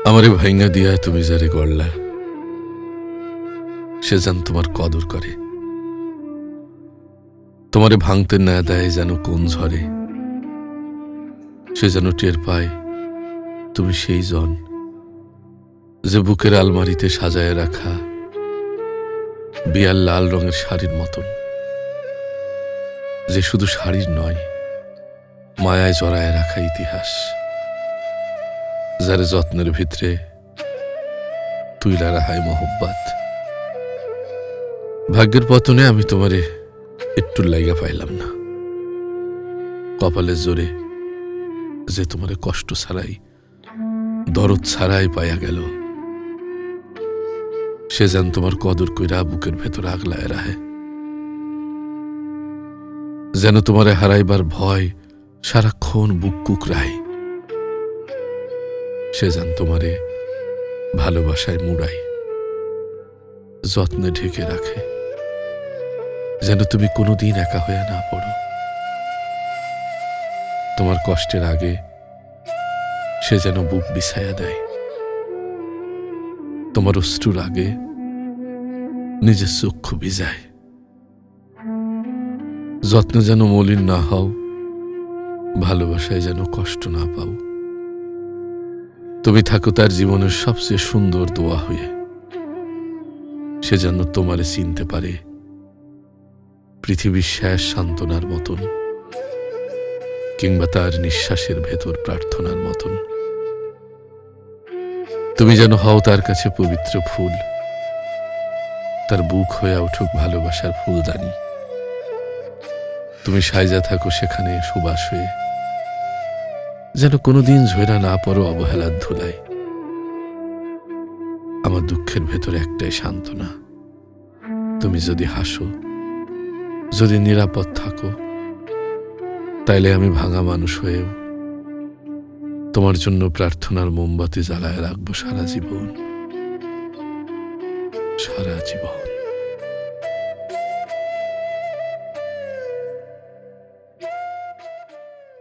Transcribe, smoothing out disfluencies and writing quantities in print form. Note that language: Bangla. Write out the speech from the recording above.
আমারে ভাইঙ্গা দিয়া তুমি যারে গড়লা, সে যেন তোমার কদর করে। তোমারে ভাঙতে না দেয় যেন কোন ঝরে, সে যেন টের পায় তুমি সেই জন, যে বুকের আলমারিতে সাজায় রাখা বিয়ার লাল রঙের শাড়ির মতন, যে শুধু শাড়ির নয়, মায়ায় জড়ায় রাখা ইতিহাস, যার যত্নের ভিতরে তুইলা রাহায় মোহব্বত। ভাগ্যের পতনে আমি তোমারে একটু লাইগা পাইলাম না, কপালের জোরে যে তোমারে কষ্ট ছাড়াই, দরদ ছাড়াই পাইয়া গেল, সে যেন তোমার কদর কইরা বুকের ভেতর আগলায় রাহে। যেন তোমারে হারাইবার ভয় সারাক্ষণ বুক কুকরায়, সে যেন তোমারে ভালোবাসায় মুড়াই, যত্নে ঢেকে রাখে, যেন তুমি কোনোদিন একা হয়ে না পড়ো। তোমার কষ্টের আগে সে যেন বুক বিছায়া দেয়, তোমার অশ্রুর আগে নিজের চক্ষু ভিজায়। যত্নে যেন মলিন না হও, ভালোবাসায় যেন কষ্ট না পাও। তুমি থাকো তার জীবনের সবচেয়ে সুন্দর দোয়া হয়ে, সে যেন তোমারে চিনতে পারে পৃথিবীর শেষ সান্ত্বনার মতন, কিংবা তার নিঃশ্বাসের ভেতর প্রার্থনার মতন। তুমি যেন হও তার কাছে পবিত্র ফুল, তার বুক হয়ে উঠুক ভালোবাসার ফুলদানি। তুমি সাইজা থাকো সেখানে সুবাস হয়ে, যেন কোনোদিন ঝরা না পড়ো অবহেলার ধুলায়। আমার দুঃখের ভেতর একটাই সান্ত্বনা, তুমি যদি হাসো, যদি নিরাপদ থাকো, তাইলে আমি ভাঙা মানুষ হয়েও তোমার জন্য প্রার্থনার মোমবাতি জ্বালায় রাখবো সারা জীবন, সারা জীবন।